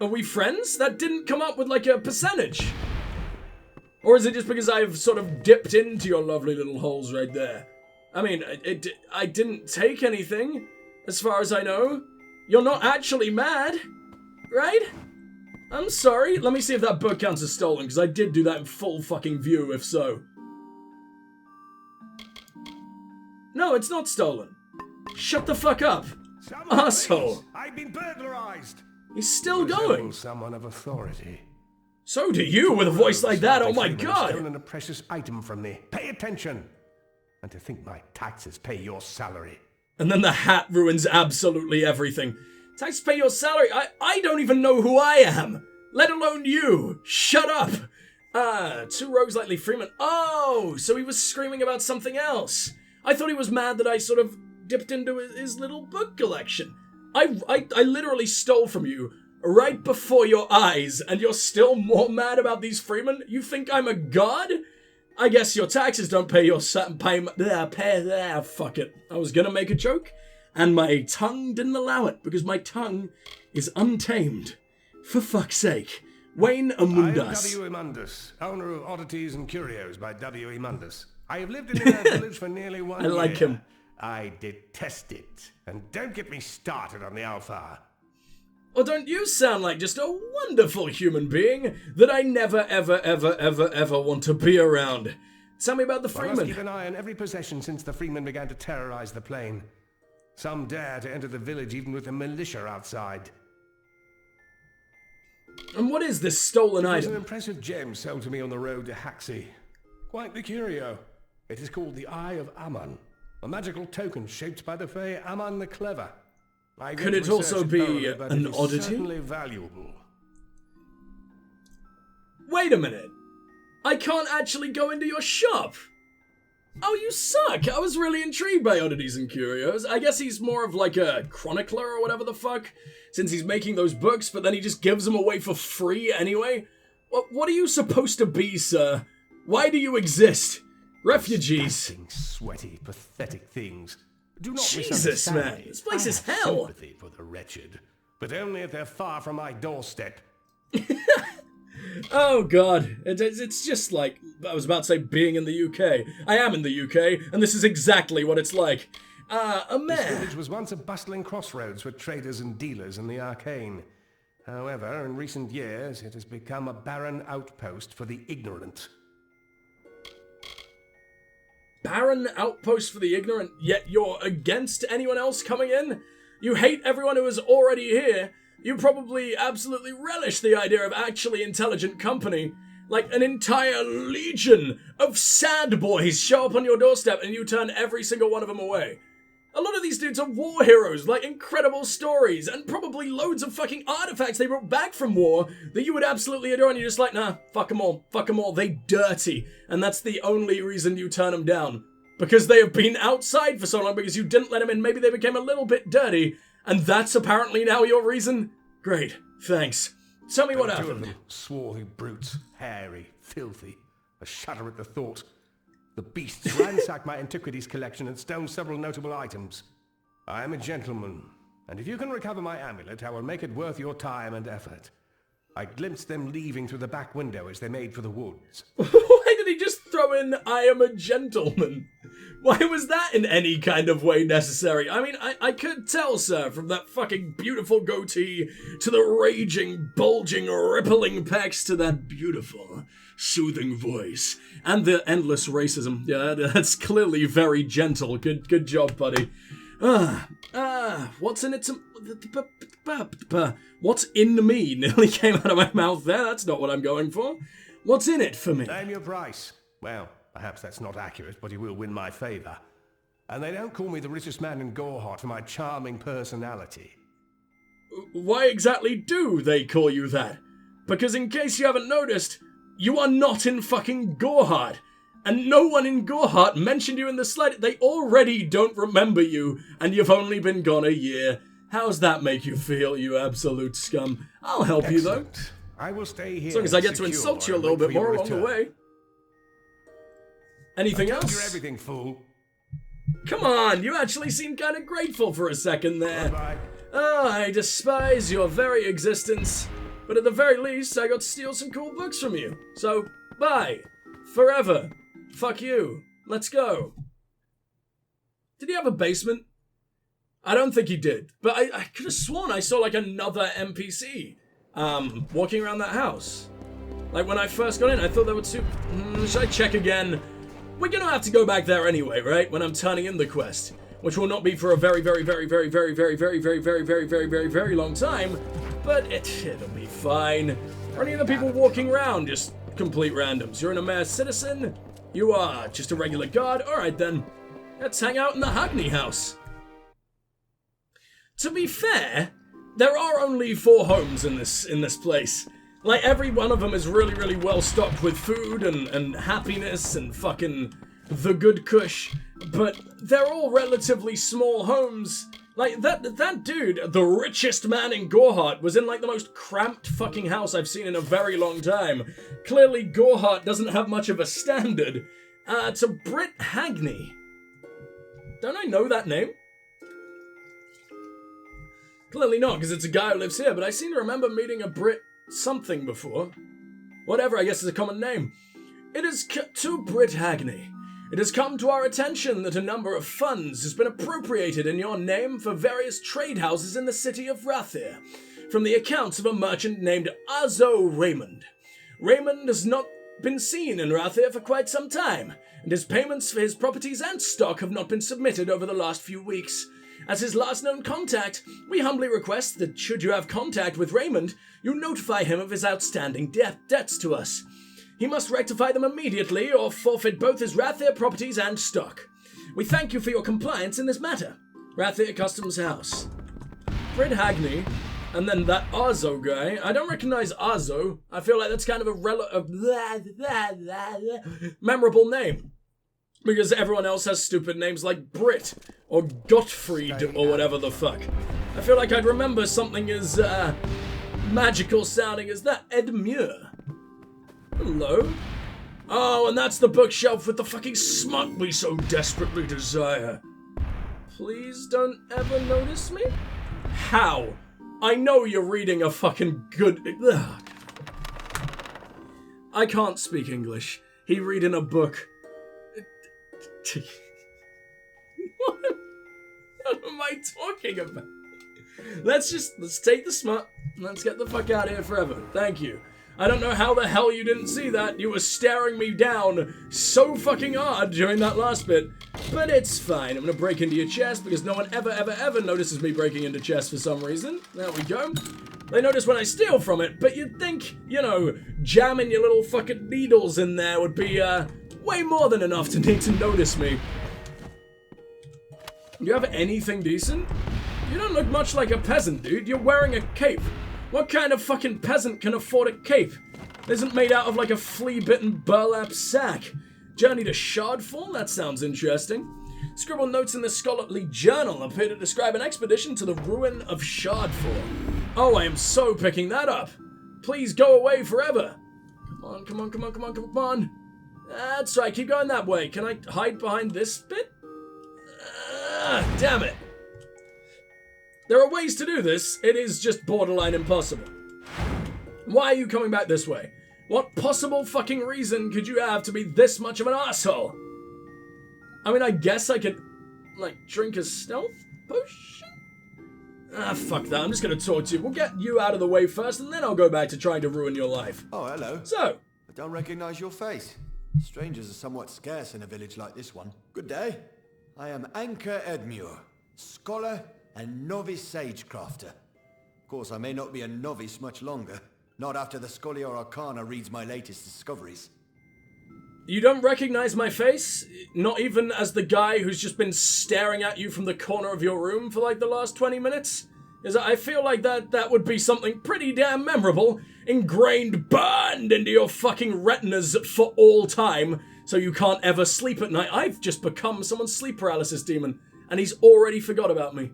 Are we friends? That didn't come up with like a percentage. Or is it just because I've sort of dipped into your lovely little holes right there? I mean, I didn't take anything, as far as I know. You're not actually mad, right? I'm sorry. Let me see if that book counts as stolen, because I did do that in full fucking view, if so. No, it's not stolen. Shut the fuck up, asshole. I've been burglarized. He's still going. Someone of authority. So do you, with a voice like that, oh my god! Stolen a precious item from me. Pay attention! And to think my taxes pay your salary. And then the hat ruins absolutely everything. Taxes pay your salary? I don't even know who I am! Let alone you! Shut up! 2 rogues likely Freeman. Oh, so he was screaming about something else. I thought he was mad that I sort of dipped into his little book collection. I literally stole from you right before your eyes, and you're still more mad about these freemen? You think I'm a god? I guess your taxes don't pay your fuck it. I was gonna make a joke, and my tongue didn't allow it, because my tongue is untamed. For fuck's sake. Wayne Amundus. I am W. Amundus, owner of Oddities and Curios by W. Amundus. I have lived in that village for nearly 1 year. I like him. I detest it. And don't get me started on the Alpha. Or don't you sound like just a wonderful human being that I never, ever, ever, ever, ever want to be around? Tell me about the Freeman. I must keep an eye on every possession since the Freemen began to terrorize the plain. Some dare to enter the village even with a militia outside. And what is this stolen item? It was an impressive gem sold to me on the road to Haxi. Quite the curio. It is called the Eye of Aman, a magical token shaped by the Fae Aman the Clever. Could it also be an oddity? Certainly valuable. Wait a minute. I can't actually go into your shop. Oh, you suck. I was really intrigued by Oddities and Curios. I guess he's more of like a chronicler or whatever the fuck, since he's making those books, but then he just gives them away for free anyway. What are you supposed to be, sir? Why do you exist? Refugees. Sweaty, pathetic things. Do not Jesus, man. This place is hell. Sympathy for the wretched, but only if they're far from my doorstep. Oh god, it's just like, I was about to say being in the UK. I am in the UK, and this is exactly what it's like. This village was once a bustling crossroads for traders and dealers in the arcane. However, in recent years, it has become a barren outpost for the ignorant. Barren outpost for the ignorant, yet you're against anyone else coming in? You hate everyone who is already here. You probably absolutely relish the idea of actually intelligent company. Like an entire legion of sad boys show up on your doorstep and you turn every single one of them away. A lot of these dudes are war heroes, like incredible stories, and probably loads of fucking artifacts they brought back from war that you would absolutely adore, and you're just like, nah, fuck them all, they dirty. And that's the only reason you turn them down. Because they have been outside for so long because you didn't let them in, maybe they became a little bit dirty, and that's apparently now your reason? Great, thanks. Tell me what happened. 2 of them, swarthy brutes, hairy, filthy. I shudder at the thought. The beasts ransacked my antiquities collection and stole several notable items. I am a gentleman, and if you can recover my amulet, I will make it worth your time and effort. I glimpsed them leaving through the back window as they made for the woods. Why did he just throw in, I am a gentleman? Why was that in any kind of way necessary? I mean, I could tell, sir, from that fucking beautiful goatee to the raging, bulging, rippling pecs to that beautiful, soothing voice. And the endless racism. Yeah, that's clearly very gentle. Good job, buddy. What's in it to... What's in me nearly came out of my mouth there. That's not what I'm going for. What's in it for me? Name your price. Well, perhaps that's not accurate, but you will win my favor. And they don't call me the richest man in Gorehart for my charming personality. Why exactly do they call you that? Because in case you haven't noticed, you are not in fucking Gorehart. And no one in Gorehart mentioned you in the slightest. They already don't remember you, and you've only been gone a year. How's that make you feel, you absolute scum? I'll help you, though. I will stay here. As long as I get to insult you a little bit more along the way. Anything else? You're everything, fool. Come on, you actually seem kind of grateful for a second there. Bye-bye. Oh, I despise your very existence. but at the very least, I got to steal some cool books from you. So, bye. Forever. Fuck you. Let's go. Did he have a basement? I don't think he did, but I could have sworn I saw like another NPC walking around that house. Like when I first got in, I thought that would suit. Should I check again? We're gonna have to go back there anyway, right? When I'm turning in the quest, which will not be for a very long time, but it'll be fine. Are any of the people walking around just complete randoms? You're an Almain citizen? You are just a regular guard? Alright then. Let's hang out in the Hagney house. To be fair, there are only 4 homes in this place. Like, every one of them is really well stocked with food and happiness and fucking the good kush, but they're all relatively small homes. Like, that dude, the richest man in Gorhart, was in, like, the most cramped fucking house I've seen in a very long time. Clearly, Gorhart doesn't have much of a standard. It's a Brit Hagney. Don't I know that name? Clearly not, because it's a guy who lives here, but I seem to remember meeting a Brit something before. Whatever, I guess it's a common name. It is to Brit Hagney. It has come to our attention that a number of funds has been appropriated in your name for various trade houses in the city of Rathir, from the accounts of a merchant named Azo Raymond. Raymond has not been seen in Rathir for quite some time, and his payments for his properties and stock have not been submitted over the last few weeks. As his last known contact, we humbly request that should you have contact with Raymond, you notify him of his outstanding debts to us. He must rectify them immediately or forfeit both his Rathir properties and stock. We thank you for your compliance in this matter. Rathir Customs House. Brit Hagney, and then that Azo guy. I don't recognize Azo. I feel like that's kind of a memorable name. Because everyone else has stupid names like Brit, or Gottfried, or whatever the fuck. I feel like I'd remember something as, magical sounding as that. Edmure. Hello? Oh, and that's the bookshelf with the fucking smut we so desperately desire. Please don't ever notice me? How? I know you're reading a fucking good... Ugh. I can't speak English. He reading a book. What am I talking about? Let's take the smut. Let's get the fuck out of here forever. Thank you. I don't know how the hell you didn't see that. You were staring me down so fucking hard during that last bit. But it's fine. I'm gonna break into your chest because no one ever notices me breaking into chests for some reason. There we go. They notice when I steal from it, but you'd think, you know, jamming your little fucking needles in there would be, way more than enough to need to notice me. Do you have anything decent? You don't look much like a peasant, dude. You're wearing a cape. What kind of fucking peasant can afford a cape? It isn't made out of like a flea-bitten burlap sack. Journey to Shardfall? That sounds interesting. Scribble notes in the scholarly journal appear to describe an expedition to the ruin of Shardfall. Oh, I am so picking that up. Please go away forever. Come on. That's right, keep going that way. Can I hide behind this bit? Damn it. There are ways to do this. It is just borderline impossible. Why are you coming back this way? What possible fucking reason could you have to be this much of an asshole? I mean, I guess I could, like, drink a stealth potion? Fuck that. I'm just gonna talk to you. We'll get you out of the way first, and then I'll go back to trying to ruin your life. Oh, hello. So. I don't recognize your face. Strangers are somewhat scarce in a village like this one. Good day. I am Anchor Edmure, scholar and novice sagecrafter. Of course, I may not be a novice much longer. Not after the Scholia Arcana reads my latest discoveries. You don't recognize my face? Not even as the guy who's just been staring at you from the corner of your room for like the last 20 minutes? I feel like that would be something pretty damn memorable, ingrained, burned into your fucking retinas for all time, so you can't ever sleep at night. I've just become someone's sleep paralysis demon, and he's already forgot about me.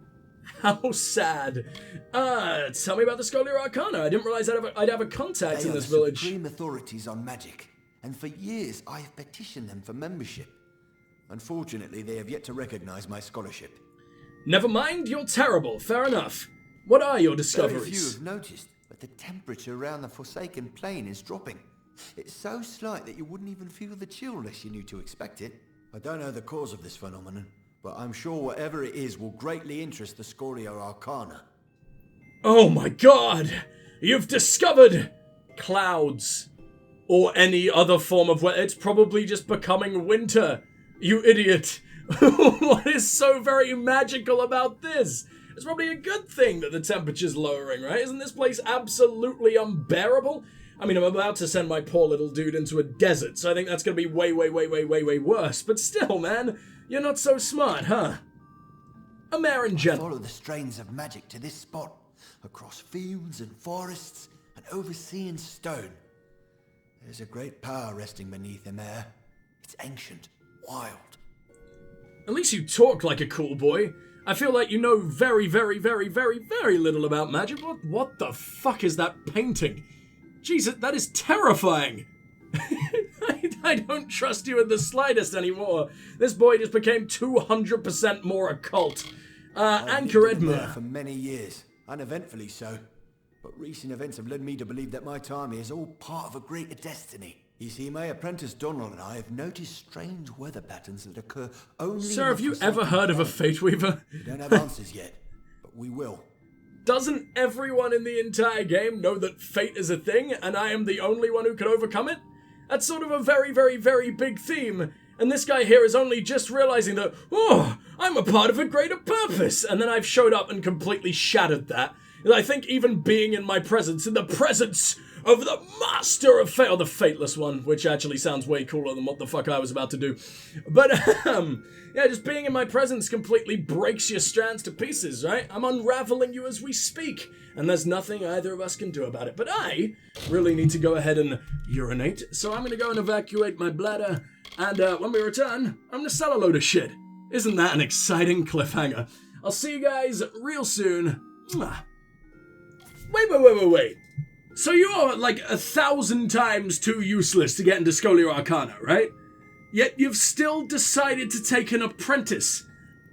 How sad. Tell me about the Scholia Arcana. I didn't realize I'd have a contact in this village. They are the supreme authorities on magic, and for years I have petitioned them for membership. Unfortunately, they have yet to recognize my scholarship. Never mind, you're terrible. Fair enough. What are your discoveries? Very few have noticed. but the temperature around the Forsaken Plain is dropping. It's so slight that you wouldn't even feel the chill unless you knew to expect it. I don't know the cause of this phenomenon, but I'm sure whatever it is will greatly interest the Scoria Arcana. Oh my god! You've discovered clouds. Or any other form of weather. It's probably just becoming winter. You idiot. What is so very magical about this? It's probably a good thing that the temperature's lowering, right? Isn't this place absolutely unbearable? I mean, I'm about to send my poor little dude into a desert, so I think that's gonna be way worse. But still, man, you're not so smart, huh? A Marin Gen. Follow the strains of magic to this spot, across fields and forests, and overseeing stone. There's a great power resting beneath him there. It's ancient, wild. At least you talk like a cool boy. I feel like you know very little about magic. What the fuck is that painting? Jesus, that is terrifying. I don't trust you in the slightest anymore. This boy just became 200% more occult. Anchor Edmure. For many years, uneventfully so. But recent events have led me to believe that my time here is all part of a greater destiny. You see, my apprentice Donald and I have noticed strange weather patterns that occur only... Sir, have you ever heard of a Fate Weaver? We don't have answers yet, but we will. Doesn't everyone in the entire game know that fate is a thing, and I am the only one who can overcome it? That's sort of a very big theme, and this guy here is only just realizing that, oh, I'm a part of a greater purpose, and then I've showed up and completely shattered that. I think even being in my presence, in the presence of the Master of Fate, or the Fateless One, which actually sounds way cooler than what the fuck I was about to do. But, yeah, just being in my presence completely breaks your strands to pieces, right? I'm unraveling you as we speak, and there's nothing either of us can do about it. But I really need to go ahead and urinate, so I'm gonna go and evacuate my bladder, and when we return, I'm gonna sell a load of shit. Isn't that an exciting cliffhanger? I'll see you guys real soon. Mwah. Wait. So you're like 1,000 times too useless to get into Scholia Arcana, right? Yet you've still decided to take an apprentice.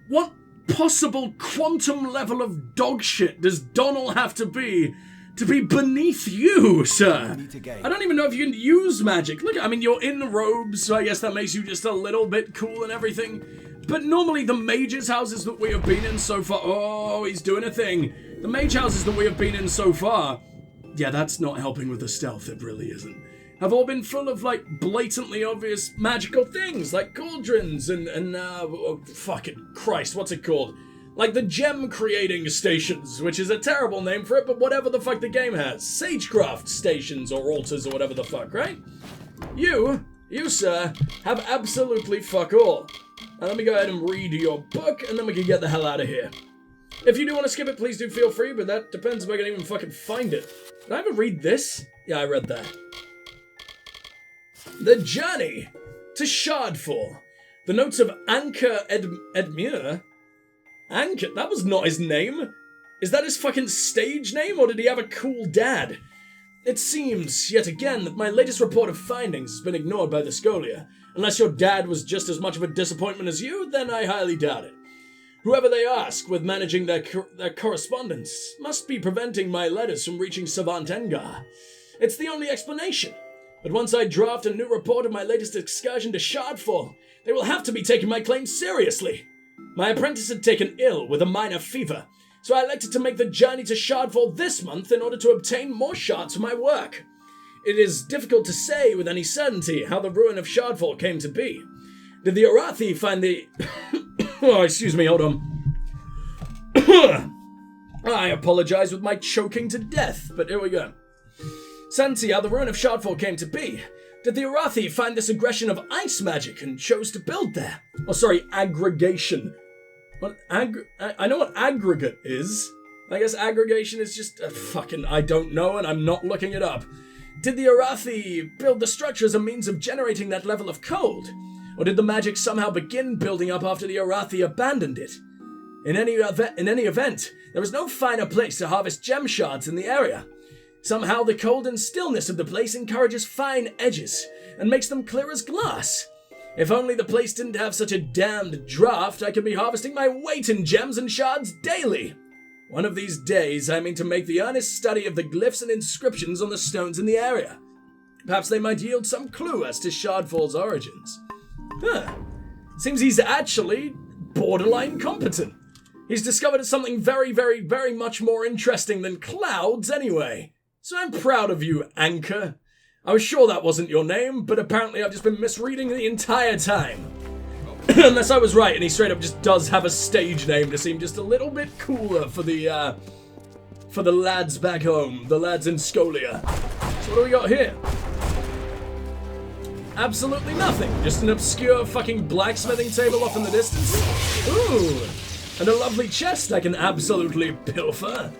What possible quantum level of dog shit does Donald have to be beneath you, sir? I don't even know if you can use magic. Look, I mean, you're in robes, so I guess that makes you just a little bit cool and everything. But normally the mages' houses that we have been in so far... Oh, he's doing a thing. The mage houses that we have been in so far... Yeah, that's not helping with the stealth, it really isn't. Have all been full of, like, blatantly obvious magical things, like cauldrons and fucking Christ, what's it called? Like the gem creating stations, which is a terrible name for it, but whatever the fuck the game has. Sagecraft stations or altars or whatever the fuck, right? You, sir, have absolutely fuck all. Now let me go ahead and read your book, and then we can get the hell out of here. If you do want to skip it, please do feel free, but that depends if I can even fucking find it. Did I ever read this? Yeah, I read that. The Journey to Shardfall. The Notes of Anchor Edmure? Anchor? That was not his name. Is that his fucking stage name, or did he have a cool dad? It seems, yet again, that my latest report of findings has been ignored by the Scholia. Unless your dad was just as much of a disappointment as you, then I highly doubt it. Whoever they ask with managing their correspondence must be preventing my letters from reaching Savant Engar. It's the only explanation. But once I draft a new report of my latest excursion to Shardfall, they will have to be taking my claims seriously. My apprentice had taken ill with a minor fever, so I elected to make the journey to Shardfall this month in order to obtain more shards for my work. It is difficult to say with any certainty how the ruin of Shardfall came to be. Did the Arathi find the... Oh, excuse me, hold on. I apologize with my choking to death, but here we go. Santi, how the ruin of Shardfall came to be. Did the Arathi find this aggression of ice magic and chose to build there? Oh, sorry, aggregation. What I know what aggregate is. I guess aggregation is just fucking I don't know, and I'm not looking it up. Did the Arathi build the structure as a means of generating that level of cold? Or did the magic somehow begin building up after the Arathi abandoned it? In any event, there is no finer place to harvest gem shards in the area. Somehow the cold and stillness of the place encourages fine edges and makes them clear as glass. If only the place didn't have such a damned draft, I could be harvesting my weight in gems and shards daily. One of these days, I mean to make the earnest study of the glyphs and inscriptions on the stones in the area. Perhaps they might yield some clue as to Shardfall's origins. Huh. Seems he's actually borderline competent. He's discovered something very, very, very much more interesting than clouds anyway. So I'm proud of you, Anchor. I was sure that wasn't your name, but apparently I've just been misreading the entire time. Unless I was right and he straight up just does have a stage name to seem just a little bit cooler for the lads back home, the lads in Scolia. So what do we got here? Absolutely nothing. Just an obscure fucking blacksmithing table off in the distance. Ooh, and a lovely chest I can absolutely pilfer.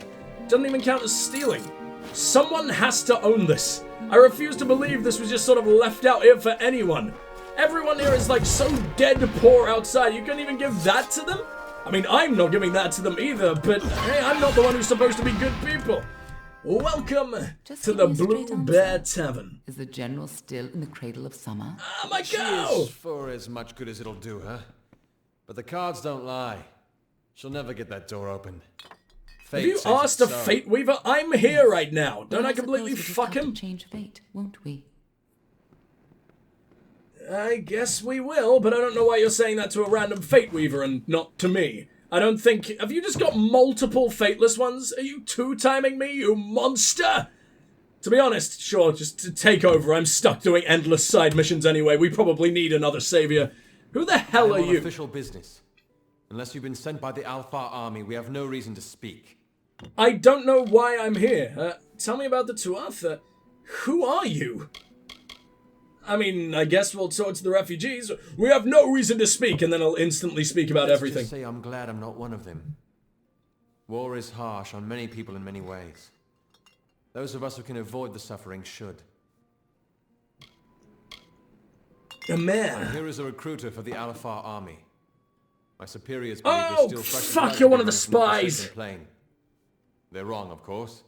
Doesn't even count as stealing. Someone has to own this. I refuse to believe this was just sort of left out here for anyone. Everyone here is like so dead poor outside, you couldn't even give that to them? I mean, I'm not giving that to them either, but hey, I'm not the one who's supposed to be good people. Welcome to the Blue Bear Tavern. Is the general still in the cradle of summer? Ah, my She cow! is for as much good as it'll do her. But the cards don't lie. She'll never get that door open. Have you asked a Fate Weaver? I'm here right now. Don't I completely fuck him? Change fate, won't we? I guess we will, but I don't know why you're saying that to a random Fate Weaver and not to me. I don't think... Have you just got multiple Fateless Ones? Are you two-timing me, you monster? To be honest, sure, just to take over. I'm stuck doing endless side missions anyway. We probably need another savior. Who the hell are you? Official business. Unless you've been sent by the Alpha army, we have no reason to speak. I don't know why I'm here. Tell me about the Tuatha. Who are you? I mean, I guess we'll talk to the refugees. We have no reason to speak, and then I'll instantly speak about everything. Just say I'm glad I'm not one of them. War is harsh on many people in many ways. Those of us who can avoid the suffering should. A man. I'm here as a recruiter for the Alfar army. My superiors believe Oh, there's still fresh fuck, blood you're one of the running from spies. Forsaken Plain. They're wrong, of course.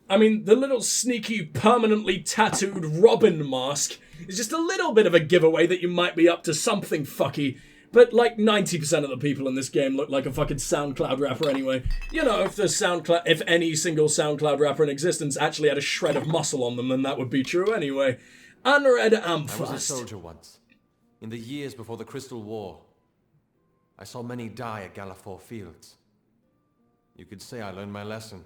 I mean, the little sneaky, permanently tattooed Robin mask is just a little bit of a giveaway that you might be up to something fucky. But like 90% of the people in this game look like a fucking SoundCloud rapper anyway. You know, if any single SoundCloud rapper in existence actually had a shred of muscle on them, then that would be true anyway. Unread Amphast. I was a soldier once, in the years before the Crystal War. I saw many die at Gallifore Fields. You could say I learned my lesson.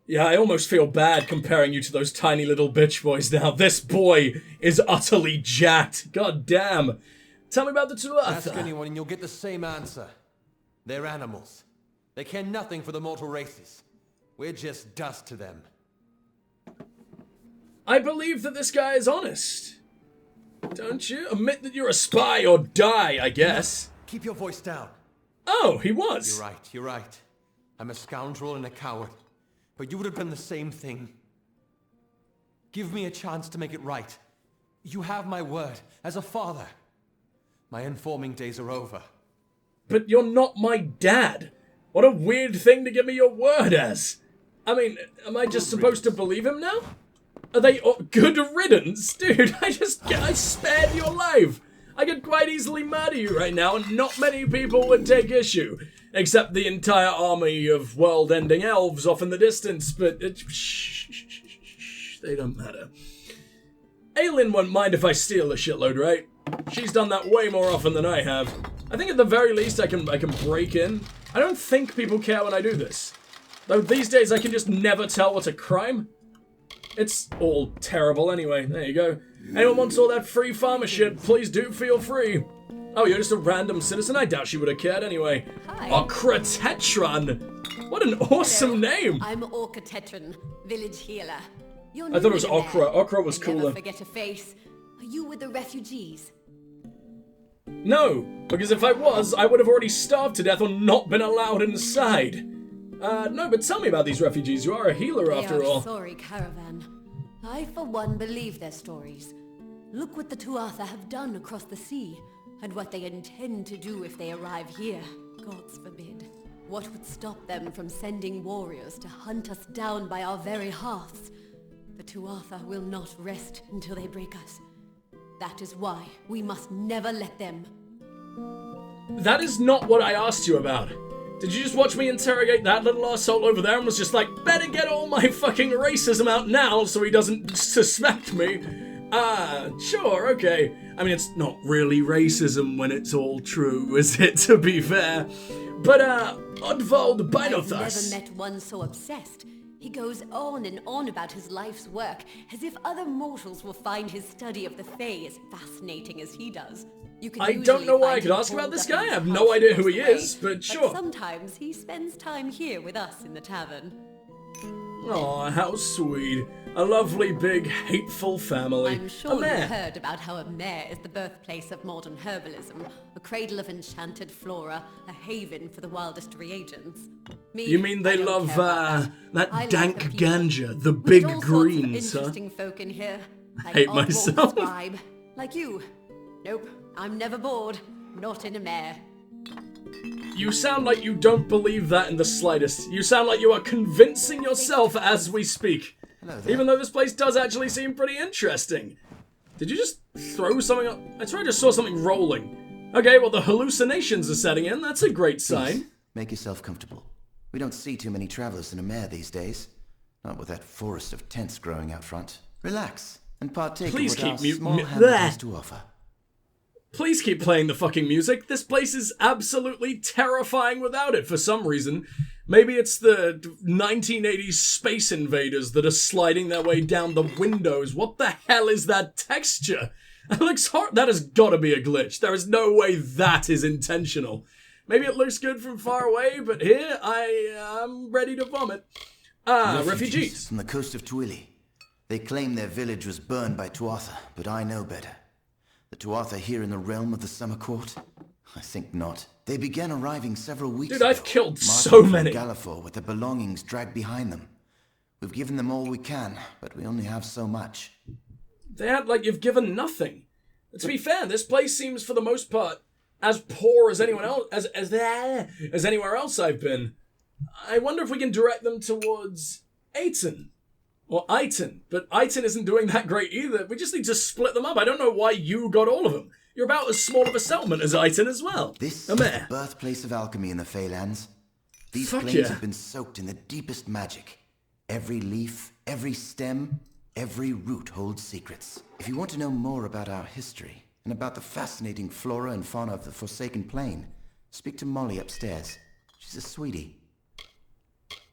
Yeah, I almost feel bad comparing you to those tiny little bitch boys now. This boy is utterly jacked. God damn. Tell me about the Tuatha. Ask anyone and you'll get the same answer. They're animals. They care nothing for the mortal races. We're just dust to them. I believe that this guy is honest. Don't you? Admit that you're a spy or die, I guess. Keep your voice down. Oh, he was. You're right. I'm a scoundrel and a coward. But you would have done the same thing. Give me a chance to make it right. You have my word as a father. My informing days are over. But you're not my dad. What a weird thing to give me your word as. I mean, am I just supposed to believe him now? Are they good riddance? Dude, I spared your life. I could quite easily murder you right now and not many people would take issue. Except the entire army of world-ending elves off in the distance, but they don't matter. Aelin won't mind if I steal a shitload, right? She's done that way more often than I have. I think at the very least I can break in. I don't think people care when I do this. Though these days I can just never tell what's a crime. It's all terrible anyway. There you go. Anyone wants all that free farmer shit, please do feel free. Oh, you're just a random citizen? I doubt she would have cared anyway. Hi. Okra-Tetron! What an awesome name! I'm Orca-Tetron, village healer. You're I thought it was new in Okra. there. Okra was Never cooler. forget a face. Are you with the refugees? No, because if I was, I would have already starved to death or not been allowed inside. No, but tell me about these refugees. You are a healer after They are all. a sorry caravan. I, for one, believe their stories. Look what the Tuatha have done across the sea, and what they intend to do if they arrive here. Gods forbid. What would stop them from sending warriors to hunt us down by our very hearths? The Tuatha will not rest until they break us. That is why we must never let them. That is not what I asked you about. Did you just watch me interrogate that little arsehole over there and was just like, better get all my fucking racism out now so he doesn't suspect me? Sure, okay. I mean, it's not really racism when it's all true, is it, to be fair? But, Oddvald Binothus. I've never met one so obsessed. He goes on and on about his life's work, as if other mortals will find his study of the Fae as fascinating as he does. I don't know why I could ask about this guy. I have no idea who he is, but sure. Sometimes he spends time here with us in the tavern. Aw, how sweet. A lovely, big, hateful family. I'm sure you've heard about how Almain is the birthplace of modern herbalism, a cradle of enchanted flora, a haven for the wildest reagents. You mean they love, that dank ganja, the big greens, huh? Interesting folk in here. I hate myself. Vibe. Like you. Nope, I'm never bored. Not in a mare. You sound like you don't believe that in the slightest. You sound like you are convincing yourself as we speak. Even though this place does actually seem pretty interesting. Did you just throw something up? I swear I just saw something rolling. Okay, well the hallucinations are setting in. That's a great sign. Please, make yourself comfortable. We don't see too many travelers in a mare these days. Not with that forest of tents growing out front. Relax and partake of what our small hamlet has to offer. Please keep playing the fucking music. This place is absolutely terrifying without it for some reason. Maybe it's the 1980s Space Invaders that are sliding their way down the windows. What the hell is that texture? That looks hard. That has got to be a glitch. There is no way that is intentional. Maybe it looks good from far away, but here I am ready to vomit. Refugees. From the coast of Twili. They claim their village was burned by Tuatha, but I know better. The Tuatha here in the realm of the Summer Court? I think not. They began arriving several weeks ago. Dude, I've killed so many. Dokkalfar with their belongings dragged behind them. We've given them all we can, but we only have so much. They act like you've given nothing. To be fair, this place seems for the most part as poor as anyone else as anywhere else I've been. I wonder if we can direct them towards Aiton. Or Aiton, but Aiton isn't doing that great either. We just need to split them up. I don't know why you got all of them. You're about as small of a settlement as Aiton as well. This is the birthplace of alchemy in the Feylands. These plains have been soaked in the deepest magic. Every leaf, every stem, every root holds secrets. If you want to know more about our history, and about the fascinating flora and fauna of the Forsaken Plain, speak to Molly upstairs. She's a sweetie.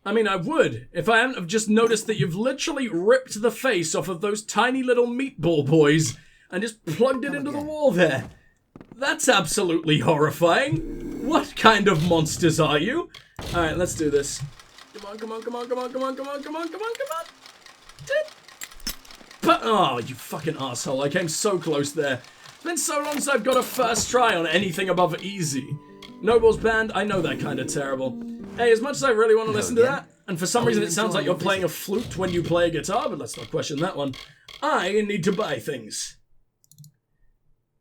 I mean, I would, if I hadn't have just noticed that you've literally ripped the face off of those tiny little meatball boys and just plugged it into the wall there. That's absolutely horrifying. What kind of monsters are you? Alright, let's do this. Come on, come on, come on, come on, come on, come on, come on, come on, come on. Oh, you fucking asshole. I came so close there. It's been so long since I've got a first try on anything above easy. Nobles Band, I know that kind of terrible. Hey, as much as I really want to listen to that, and for some reason it sounds like you're playing a flute when you play a guitar, but let's not question that one, I need to buy things.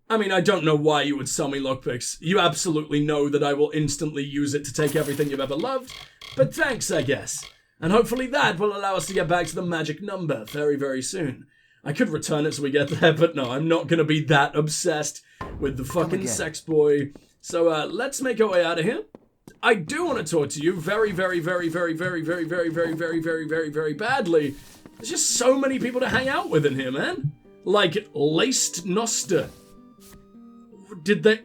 I mean, I don't know why you would sell me lockpicks. You absolutely know that I will instantly use it to take everything you've ever loved, but thanks, I guess. And hopefully that will allow us to get back to the magic number very, very soon. I could return it so we get there, but no, I'm not going to be that obsessed with the fucking sex boy. So let's make our way out of here. I do want to talk to you very, very, very, very, very, very, very, very, very, very, very, very badly. There's just so many people to hang out with in here, man. Like Laced Noster. Did they...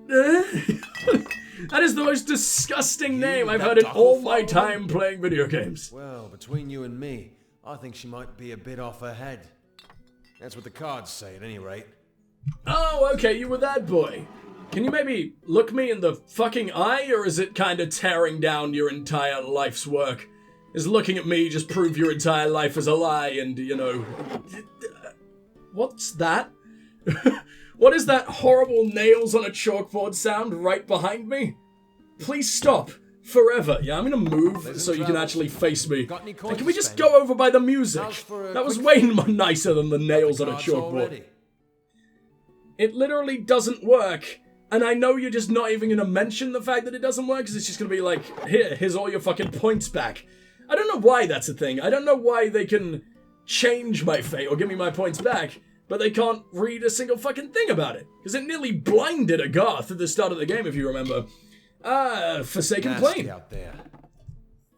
That is the most disgusting name I've heard in all my time playing video games. Well, between you and me, I think she might be a bit off her head. That's what the cards say, at any rate. Oh, okay, you were that boy. Can you maybe look me in the fucking eye, or is it kind of tearing down your entire life's work? Is looking at me just prove your entire life is a lie and, you know... What's that? What is that horrible nails on a chalkboard sound right behind me? Please stop. Forever. Yeah, I'm gonna move so you can actually face me. And can we just go over by the music? That was way nicer than the nails on a chalkboard. It literally doesn't work. And I know you're just not even gonna mention the fact that it doesn't work, because it's just gonna be like, here's all your fucking points back. I don't know why that's a thing. I don't know why they can change my fate or give me my points back, but they can't read a single fucking thing about it. Because it nearly blinded Agarth at the start of the game, if you remember. Forsaken Nasty Plain. out there.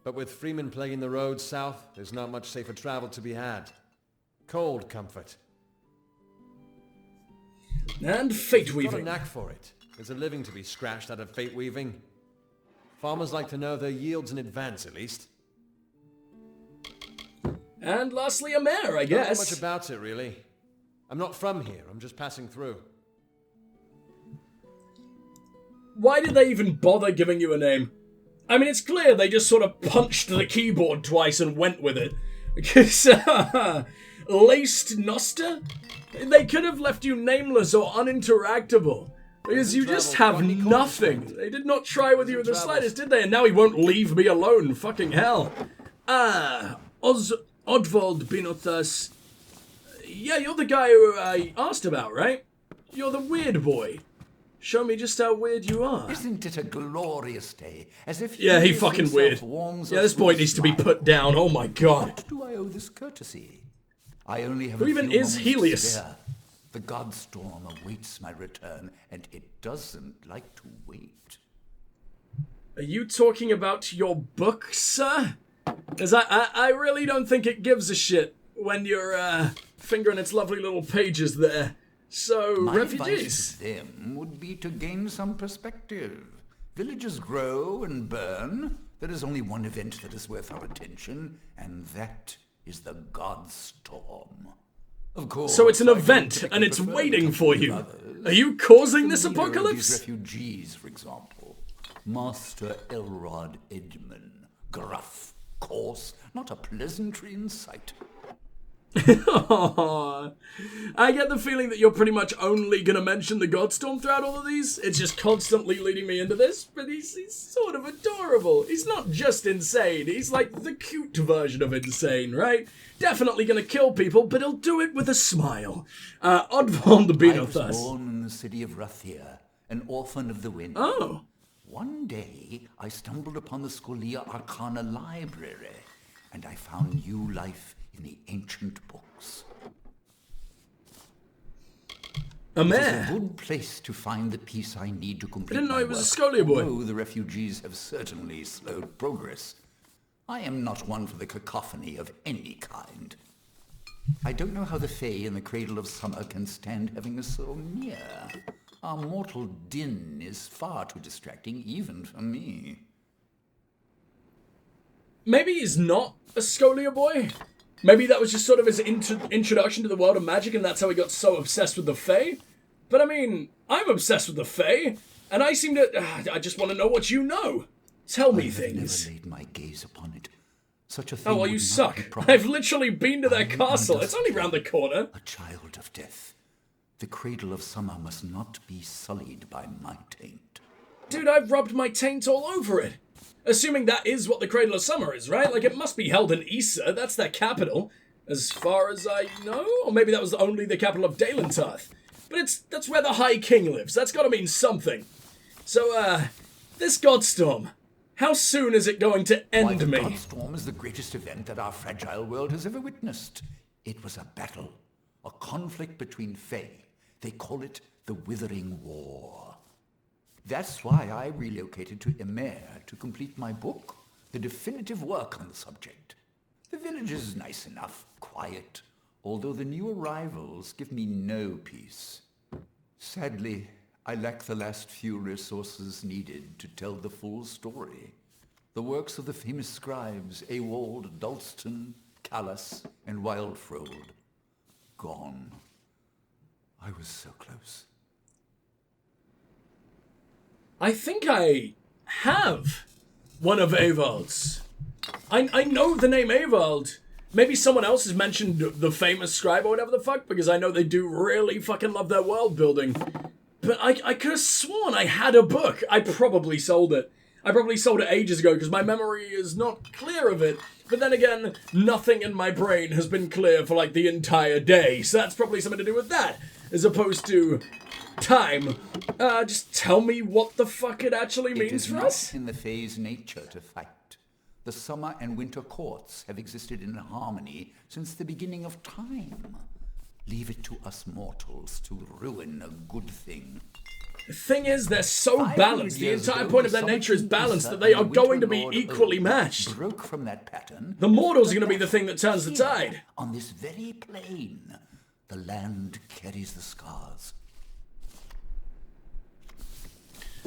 But with Freeman plaguing the roads south, there's not much safer travel to be had. Cold comfort. And fate You've got a weaving. knack for it. There's a living to be scratched out of fate weaving. Farmers like to know their yields in advance, at least. And lastly, a mare, I Don't know guess. much about it, really. I'm not from here. I'm just passing through. Why did they even bother giving you a name? I mean, it's clear they just sort of punched the keyboard twice and went with it. Because, Laced Noster? They could have left you nameless or uninteractable. Because you just have nothing. They did not try with you in the slightest, did they? And now he won't leave me alone. Fucking hell. Oddvald Binothas. Yeah, you're the guy who I asked about, right? You're the weird boy. Show me just how weird you are. Isn't it a glorious day? As if Yeah, he fucking weird. Yeah, this boy needs to be put down. Oh my god. What do I owe this courtesy? I only have Who a even few is moments to Helios? spare. The Godstorm awaits my return, and it doesn't like to wait. Are you talking about your book, sir? Because I really don't think it gives a shit when you're fingering its lovely little pages there. So, My refugees. advice to them would be to gain some perspective. Villages grow and burn. There is only one event that is worth our attention, and that is the Godstorm. Of course. So it's an I don't event, typically and it's prefer waiting the for company you. of others. Are you causing this The leader of apocalypse? These refugees, for example. Master Elrod Edmund. Gruff, coarse, not a pleasantry in sight. I get the feeling that you're pretty much only going to mention the Godstorm throughout all of these. It's just constantly leading me into this, but he's sort of adorable. He's not just insane, he's like the cute version of insane, right? Definitely going to kill people, but he'll do it with a smile. Oddbond the I was Binothus. born in the city of Rathir, an orphan of the wind. Oh. One day, I stumbled upon the Scholia Arcana library, and I found new life in the ancient books. A It is mare. a good place to find the piece I need to complete I didn't know my he was a work, Scholia boy. although the refugees have certainly slowed progress. I am not one for the cacophony of any kind. I don't know how the Fae in the Cradle of Summer can stand having us so near. Our mortal din is far too distracting even for me. Maybe he's not a Scholia boy. Maybe that was just sort of his introduction to the world of magic, and that's how he got so obsessed with the Fae. But I mean, I'm obsessed with the Fae, and I seem to... I just want to know what you know. Tell me I have things. never laid my gaze upon it. Such a thing Oh, well, would you not suck. be proper. I've literally been to their I am castle. It's only undusted, round the corner. A child of death. The Cradle of Summer must not be sullied by my taint. Dude, I've rubbed my taint all over it. Assuming that is what the Cradle of Summer is, right? Like, it must be held in Issa. That's their capital, as far as I know. Or maybe that was only the capital of Dalentarth. But that's where the High King lives. That's got to mean something. So, this Godstorm, how soon is it going to Why, end the me? Godstorm is the greatest event that our fragile world has ever witnessed. It was a battle, a conflict between Fae. They call it the Withering War. That's why I relocated to Emer to complete my book, the definitive work on the subject. The village is nice enough, quiet, although the new arrivals give me no peace. Sadly, I lack the last few resources needed to tell the full story. The works of the famous scribes Ewald, Dalston, Callas, and Wildfrold. Gone. I was so close. I think I have one of Evald's. I know the name Evald. Maybe someone else has mentioned the famous scribe or whatever the fuck, because I know they do really fucking love their world building. But I could have sworn I had a book. I probably sold it. I probably sold it ages ago, because my memory is not clear of it. But then again, nothing in my brain has been clear for like the entire day, so that's probably something to do with that, as opposed to time. Just tell me what the fuck it actually means for us. It is not in the Fae's nature to fight. The summer and winter courts have existed in harmony since the beginning of time. Leave it to us mortals to ruin a good thing. The thing is, they're so balanced. The entire point of their nature is balanced that they are going to be equally matched. Broke from that pattern. The mortals are going to be the thing that turns the tide. On this very plane, the land carries the scars.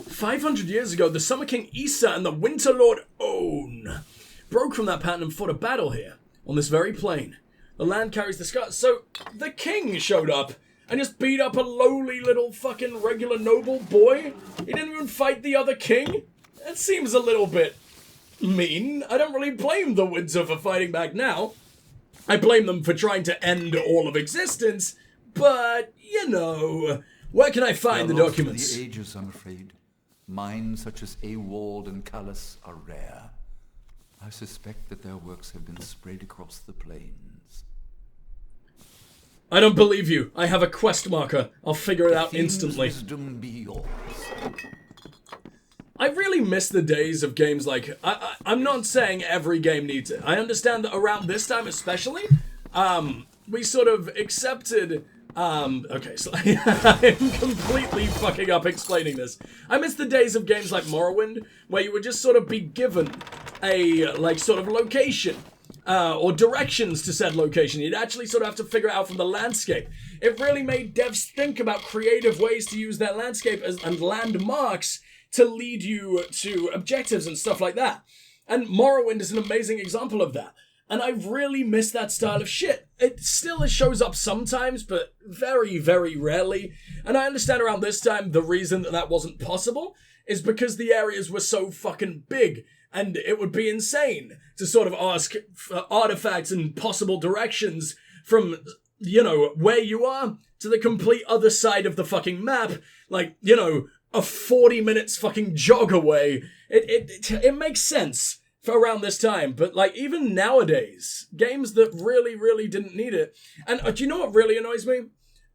500 years ago, the Summer King Issa and the Winter Lord On broke from that pattern and fought a battle here, on this very plane. The land carries the scars. So, the king showed up and just beat up a lowly little fucking regular noble boy? He didn't even fight the other king? That seems a little bit mean. I don't really blame the Windsor for fighting back now. I blame them for trying to end all of existence, but, you know, where can I find the documents? The ages, I'm afraid. Minds such as Awald and Callus are rare. I suspect that their works have been spread across the plains. I don't believe you. I have a quest marker. I'll figure it out instantly. Wisdom be yours. I really miss the days of games like... I'm not saying every game needs it. I understand that around this time especially, we sort of accepted... okay, so I'm completely fucking up explaining this. I miss the days of games like Morrowind, where you would just sort of be given a, like, sort of location, or directions to said location. You'd actually sort of have to figure it out from the landscape. It really made devs think about creative ways to use their landscape and landmarks to lead you to objectives and stuff like that. And Morrowind is an amazing example of that. And I really miss that style of shit. It still shows up sometimes, but very, very rarely. And I understand around this time the reason that wasn't possible is because the areas were so fucking big. And it would be insane to sort of ask for artifacts and possible directions from, you know, where you are to the complete other side of the fucking map. Like, you know, a 40 minutes fucking jog away. It makes sense for around this time, but like even nowadays, games that really, really didn't need it. And do you know what really annoys me?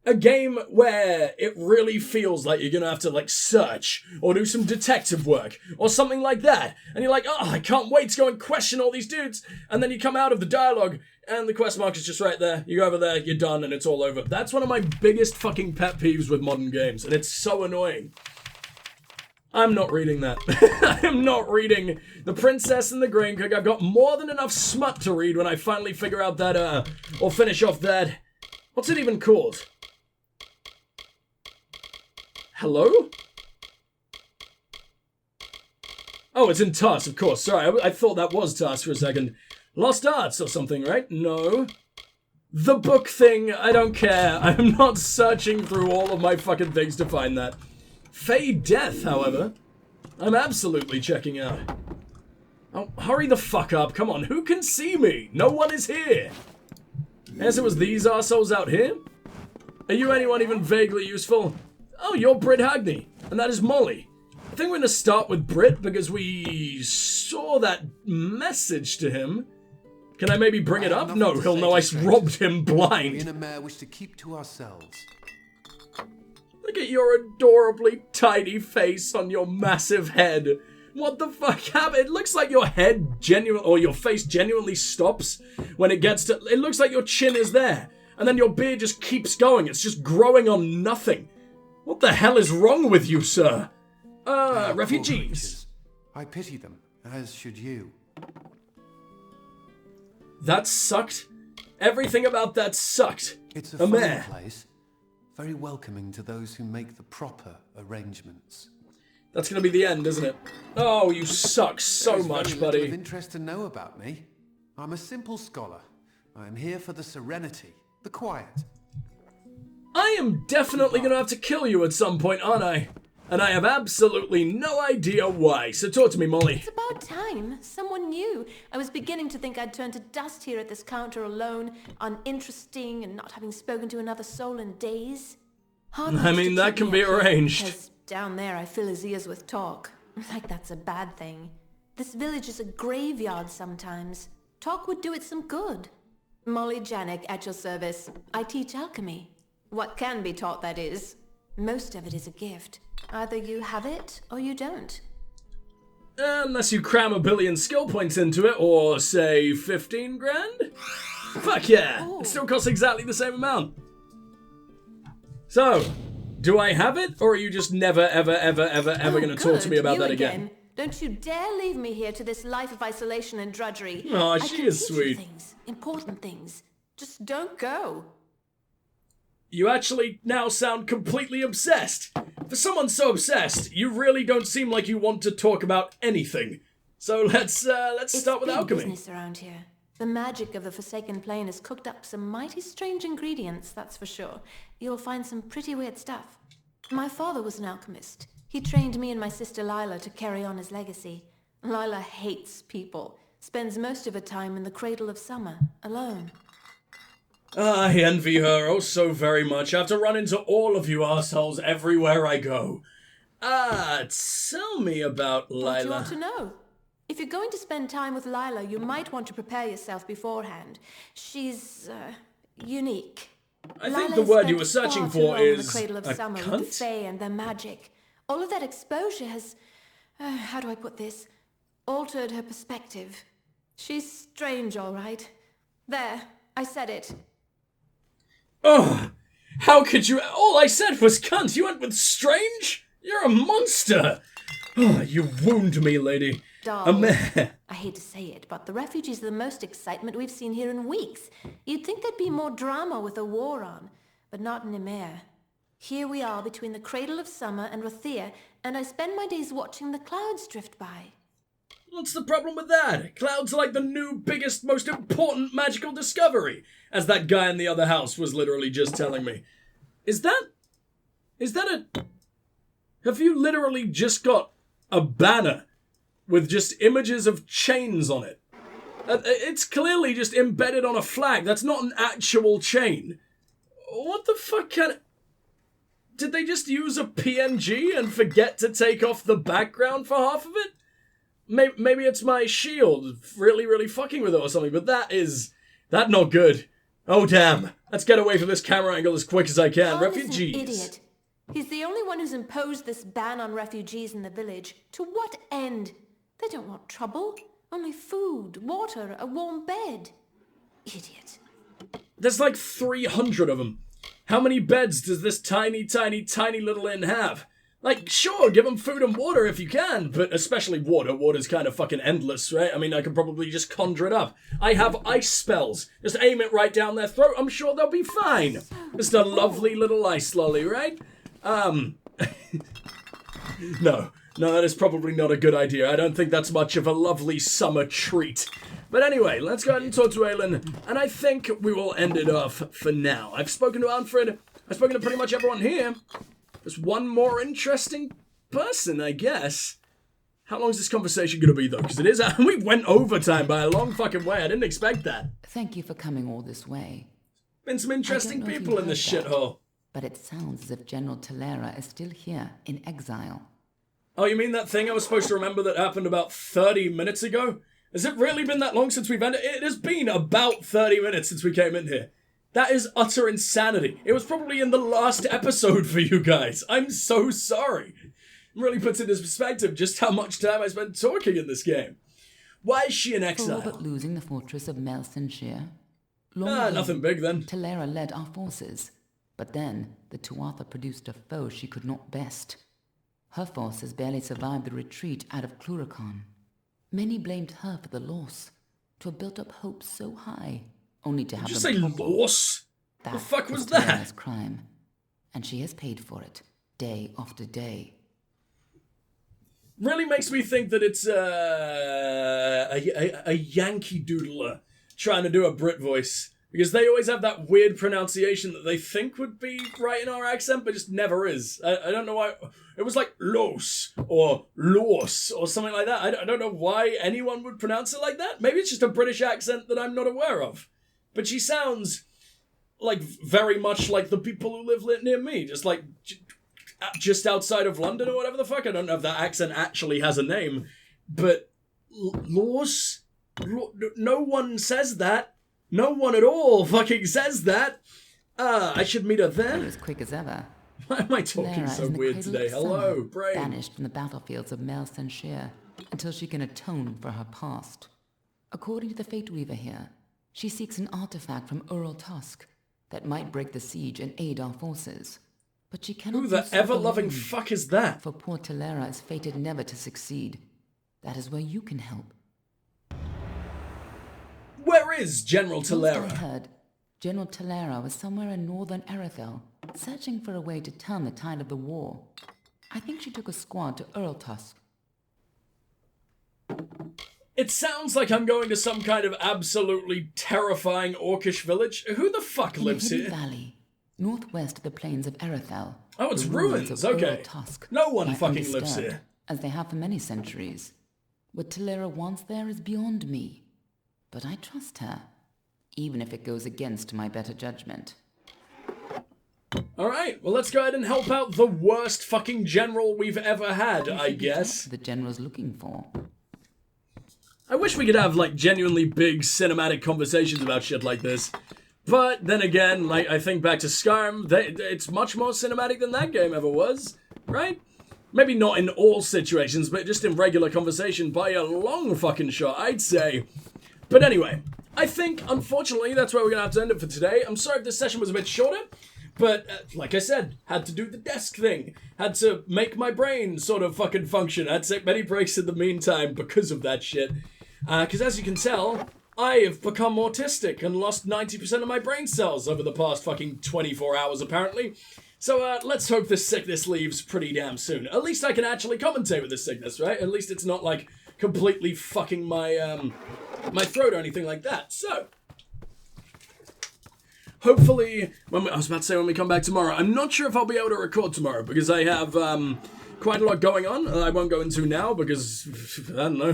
A game where it really feels like you're gonna have to like search or do some detective work or something like that. And you're like, oh, I can't wait to go and question all these dudes. And then you come out of the dialogue and the quest mark is just right there. You go over there, you're done, and it's all over. That's one of my biggest fucking pet peeves with modern games, and it's so annoying. I'm not reading that. I am not reading The Princess and the Grain Cook. I've got more than enough smut to read when I finally figure out that, or finish off that... What's it even called? Hello? Oh, it's in TARS, of course. Sorry, I thought that was TARS for a second. Lost Arts or something, right? No. The book thing, I don't care. I'm not searching through all of my fucking things to find that. Fey Death, however, I'm absolutely checking out. Oh, hurry the fuck up. Come on, who can see me? No one is here. Yes, it was these arseholes out here? Are you anyone even vaguely useful? Oh, you're Britt Hagney, and that is Molly. I think we're going to start with Britt because we saw that message to him. Can I maybe bring it up? No, he'll know I robbed him blind. Me and a mayor wish to keep to ourselves. Look at your adorably tiny face on your massive head. What the fuck happened? It looks like your head or your face genuinely stops when it gets to... It looks like your chin is there. And then your beard just keeps going. It's just growing on nothing. What the hell is wrong with you, sir? Refugees. I pity them, as should you. That sucked. Everything about that sucked. It's a fine place. Very welcoming to those who make the proper arrangements. That's going to be the end, isn't it? Oh, you suck so much, buddy. Of interest to know about me. I'm a simple scholar. I am here for the serenity, the quiet. I am definitely going to have to kill you at some point, aren't I? And I have absolutely no idea why. So talk to me, Molly. It's about time. Someone new. I was beginning to think I'd turn to dust here at this counter alone, uninteresting and not having spoken to another soul in days. I mean, that can be arranged. Because down there I fill his ears with talk. Like that's a bad thing. This village is a graveyard sometimes. Talk would do it some good. Molly Janik at your service. I teach alchemy. What can be taught, that is. Most of it is a gift. Either you have it, or you don't. Unless you cram a billion skill points into it, or say 15 grand? Fuck yeah! It still costs exactly the same amount. So, Do I have it, or are you just never, ever, ever, ever, ever going to talk to me about that again? Don't you dare leave me here to this life of isolation and drudgery. Oh, she is sweet. Things, important things. Just don't go. You actually now sound completely obsessed. For someone so obsessed, you really don't seem like you want to talk about anything. So let's start with alchemy. It's business around here. The magic of the Forsaken Plane has cooked up some mighty strange ingredients, that's for sure. You'll find some pretty weird stuff. My father was an alchemist. He trained me and my sister Lila to carry on his legacy. Lila hates people. Spends most of her time in the Cradle of Summer, alone. I envy her oh so very much. I have to run into all of you assholes everywhere I go. Tell me about Lila. What do you want to know? If you're going to spend time with Lila, you might want to prepare yourself beforehand. She's, unique. I think the word you were searching for is the Cradle of Summer cunt? with the Fae and their magic. All of that exposure has, how do I put this, altered her perspective. She's strange, all right. There, I said it. Oh, how could you? All I said was cunt. You went with strange? You're a monster. Oh, you wound me, lady. Darling, I hate to say it, but the refugees are the most excitement we've seen here in weeks. You'd think there'd be more drama with a war on, but not in Ymir. Here we are between the Cradle of Summer and Rothea, and I spend my days watching the clouds drift by. What's the problem with that? Clouds are like the new, biggest, most important magical discovery, as that guy in the other house was literally just telling me. Is that a... Have you literally just got a banner with just images of chains on it? It's clearly just embedded on a flag. That's not an actual chain. What the fuck kind of... Did they just use a PNG and forget to take off the background for half of it? Maybe it's my shield really fucking with it or something, but that not good. Oh damn. Let's get away from this camera angle as quick as I can. Refugees. Is an idiot. He's the only one who's imposed this ban on refugees in the village. To what end? They don't want trouble. Only food, water, a warm bed. Idiot. There's like 300 of them. How many beds does this tiny little inn have? Like, sure, give them food and water if you can, but especially water. Water's kind of fucking endless, right? I mean, I can probably just conjure it up. I have ice spells. Just aim it right down their throat. I'm sure they'll be fine. Just a lovely little ice lolly, right? No, that is probably not a good idea. I don't think that's much of a lovely summer treat. But anyway, let's go ahead and talk to Aelin, and I think we will end it off for now. I've spoken to Alfred. I've spoken to pretty much everyone here. There's one more interesting person, I guess. How long is this conversation going to be, though? Because it is... We went overtime by a long fucking way. I didn't expect that. Thank you for coming all this way. Been some interesting people in this shithole. But it sounds as if General Talera is still here, in exile. Oh, you mean that thing I was supposed to remember that happened about 30 minutes ago? Has it really been that long since we've ended? It has been about 30 minutes since we came in here. That is utter insanity. It was probably in the last episode for you guys. I'm so sorry. It really puts into perspective just how much time I spent talking in this game. Why is she in exile? For all but losing the fortress of Melsenshire. Nothing big then. Talera led our forces. But then, the Tuatha produced a foe she could not best. Her forces barely survived the retreat out of Cluracan. Many blamed her for the loss, to have built up hopes so high, only to have them topple. Did you say loss? That the fuck was Talera's that? crime, and she has paid for it, day after day. Really makes me think that it's a Yankee doodler trying to do a Brit voice. Because they always have that weird pronunciation that they think would be right in our accent, but just never is. I don't know why. It was like los or los or something like that. I don't know why anyone would pronounce it like that. Maybe it's just a British accent that I'm not aware of. But she sounds like very much like the people who live near me. Just like just outside of London or whatever the fuck. I don't know if that accent actually has a name. But los? No one says that. No one at all fucking says that. I should meet her then. As quick as ever. Why am I talking so weird today? Hello, brain. Banished from the battlefields of Melsenshire until she can atone for her past. According to the Fate Weaver here, she seeks an artifact from Ural Tusk that might break the siege and aid our forces. But she cannot Who the do so ever-loving alone. fuck is that? For poor Who the Telera ever-loving fuck is that? For poor Telera is fated never to succeed. That is where you can help. Where is General Last I Telera? heard, General Telera was somewhere in northern Arethel, searching for a way to turn the tide of the war. I think she took a squad to Earltusk. It sounds like I'm going to some kind of absolutely terrifying orcish village. Who the fuck In lives a hidden here? valley, northwest of the plains of Arethel. Oh, it's the ruins, of okay. Earltusk No one lie fucking lives undisturbed, here. As they have for many centuries. What Telera wants there is beyond me. But I trust her, even if it goes against my better judgment. Alright, well let's go ahead and help out the worst fucking general we've ever had, I guess. The general's looking for. I wish we could have, like, genuinely big cinematic conversations about shit like this. But then again, like, I think back to Skyrim, it's much more cinematic than that game ever was, right? Maybe not in all situations, but just in regular conversation by a long fucking shot, I'd say. But anyway, I think, unfortunately, that's where we're going to have to end it for today. I'm sorry if this session was a bit shorter, but, like I said, had to do the desk thing. Had to make my brain sort of fucking function. Had to take many breaks in the meantime because of that shit. Because as you can tell, I have become autistic and lost 90% of my brain cells over the past fucking 24 hours, apparently. So, let's hope this sickness leaves pretty damn soon. At least I can actually commentate with this sickness, right? At least it's not, like, completely fucking my, my throat or anything like that. So, hopefully, I was about to say when we come back tomorrow, I'm not sure if I'll be able to record tomorrow because I have, quite a lot going on. I won't go into now because, I don't know,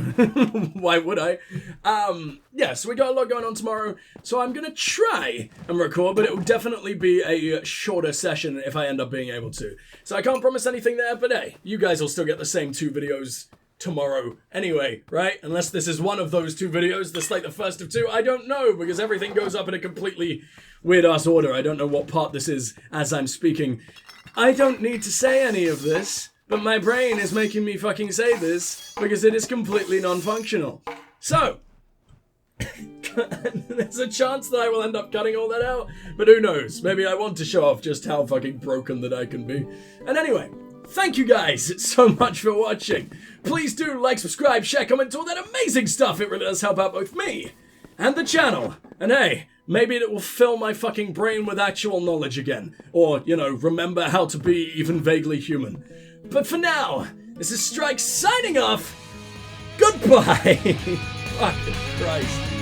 why would I? Yeah, so we got a lot going on tomorrow, so I'm gonna try and record, but it will definitely be a shorter session if I end up being able to. So I can't promise anything there, but hey, you guys will still get the same 2 videos tomorrow anyway, right? Unless this is one of those 2 videos, this like the first of 2, I don't know, because everything goes up in a completely weird-ass order. I don't know what part this is as I'm speaking. I don't need to say any of this, but my brain is making me fucking say this because it is completely non-functional. So, there's a chance that I will end up cutting all that out, but who knows? Maybe I want to show off just how fucking broken that I can be. And anyway, thank you guys so much for watching. Please do like, subscribe, share, comment, all that amazing stuff. It really does help out both me and the channel. And hey, maybe it will fill my fucking brain with actual knowledge again. Or, you know, remember how to be even vaguely human. But for now, this is Strike signing off. Goodbye. Fucking Christ.